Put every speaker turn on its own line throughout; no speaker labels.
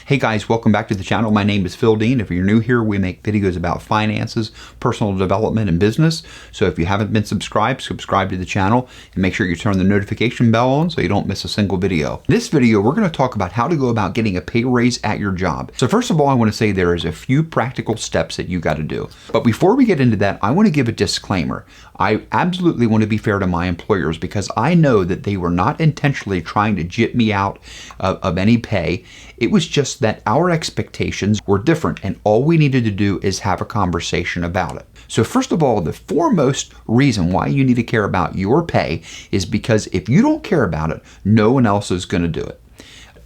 Hey guys, welcome back to the channel. My name is Phil Dean. If you're new here, we make videos about finances, personal development, and business. So if you haven't been subscribed, subscribe to the channel and make sure you turn the notification bell on so you don't miss a single video. In this video, we're going to talk about how to go about getting a pay raise at your job. So first of all, I want to say there is a few practical steps that you got to do. But before we get into that, I want to give a disclaimer. I absolutely want to be fair to my employers because I know that they were not intentionally trying to jip me out of any pay. It was just that our expectations were different and all we needed to do is have a conversation about it. So first of all, the foremost reason why you need to care about your pay is because if you don't care about it, no one else is going to do it.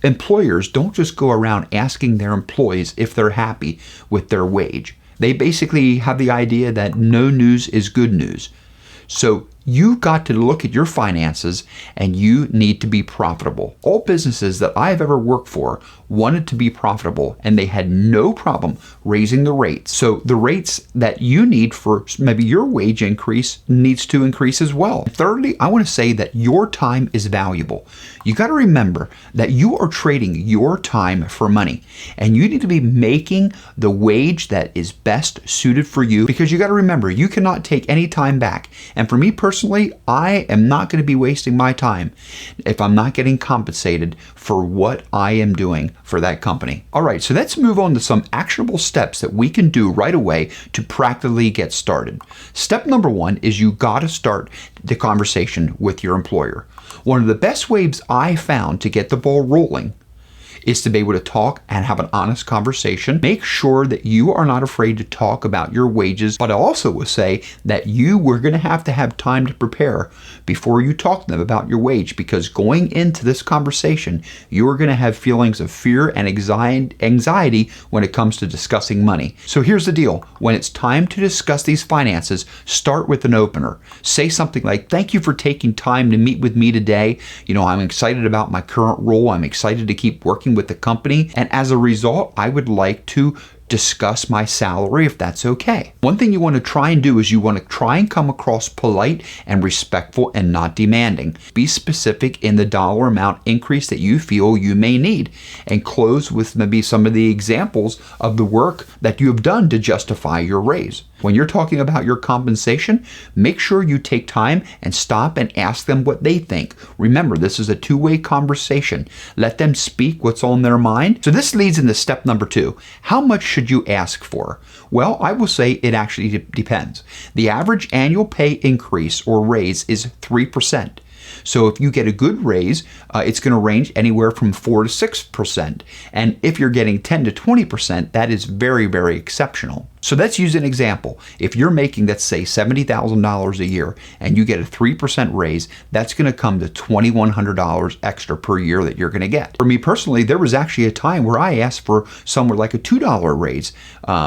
Employers don't just go around asking their employees if they're happy with their wage. They basically have the idea that no news is good news. So you've got to look at your finances and you need to be profitable. All businesses that I've ever worked for wanted to be profitable and they had no problem raising the rates. So the rates that you need for maybe your wage increase needs to increase as well. Thirdly, I want to say that your time is valuable. You got to remember that you are trading your time for money and you need to be making the wage that is best suited for you because you got to remember you cannot take any time back. And for me personally, I am not going to be wasting my time if I'm not getting compensated for what I am doing for that company. All right, so let's move on to some actionable steps that we can do right away to practically get started. Step number one is you got to start the conversation with your employer. One of the best ways I found to get the ball rolling is to be able to talk and have an honest conversation. Make sure that you are not afraid to talk about your wages, but I also will say that you were going to have time to prepare before you talk to them about your wage because going into this conversation, you are going to have feelings of fear and anxiety when it comes to discussing money. So here's the deal. When it's time to discuss these finances, start with an opener. Say something like, "Thank you for taking time to meet with me today. I'm excited about my current role. I'm excited to keep working with the company. And as a result, I would like to discuss my salary if that's okay." One thing you want to try and do is you want to try and come across polite and respectful and not demanding. Be specific in the dollar amount increase that you feel you may need and close with maybe some of the examples of the work that you have done to justify your raise. When you're talking about your compensation, make sure you take time and stop and ask them what they think. Remember, this is a two-way conversation. Let them speak what's on their mind. So this leads into step number two. How much should you ask for? Well, I will say it actually depends. The average annual pay increase or raise is 3%. So if you get a good raise, it's going to range anywhere from 4 to 6%. And if you're getting 10 to 20%, that is very, very exceptional. So let's use an example. If you're making, let's say, $70,000 a year and you get a 3% raise, that's going to come to $2,100 extra per year that you're going to get. For me personally, there was actually a time where I asked for somewhere like a $2 raise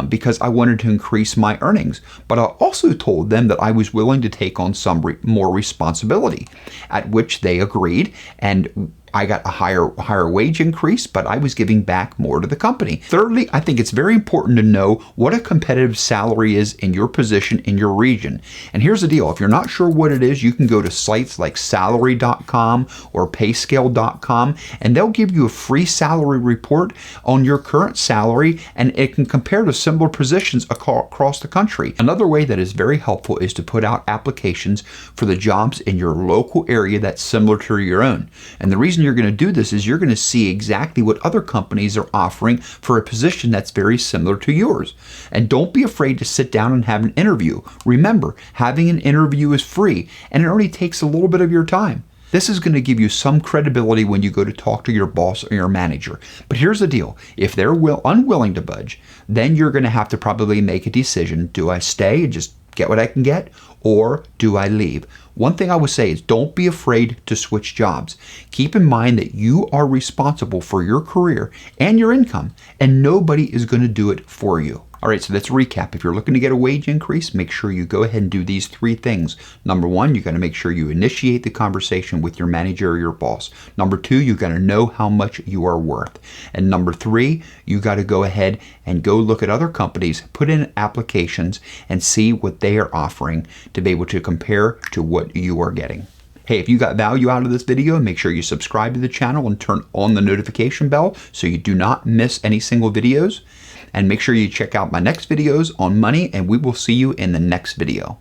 because I wanted to increase my earnings. But I also told them that I was willing to take on some more responsibility, at which they agreed, and I got a higher wage increase, but I was giving back more to the company. Thirdly, I think it's very important to know what a competitive salary is in your position in your region. And here's the deal. If you're not sure what it is, you can go to sites like salary.com or payscale.com, and they'll give you a free salary report on your current salary, and it can compare to similar positions across the country. Another way that is very helpful is to put out applications for the jobs in your local area that's similar to your own. And the reason you're going to do this is you're going to see exactly what other companies are offering for a position that's very similar to yours. And don't be afraid to sit down and have an interview. Remember, having an interview is free and it only takes a little bit of your time. This is going to give you some credibility when you go to talk to your boss or your manager. But here's the deal. If they're unwilling to budge, then you're going to have to probably make a decision. Do I stay and just get what I can get, or do I leave? One thing I would say is don't be afraid to switch jobs. Keep in mind that you are responsible for your career and your income, and nobody is going to do it for you. All right, so let's recap. If you're looking to get a wage increase, make sure you go ahead and do these three things. Number one, you got to make sure you initiate the conversation with your manager or your boss. Number two, you got to know how much you are worth. And number three, you got to go ahead and go look at other companies, put in applications, and see what they are offering to be able to compare to what you are getting. Hey, if you got value out of this video, make sure you subscribe to the channel and turn on the notification bell so you do not miss any single videos. And make sure you check out my next videos on money, and we will see you in the next video.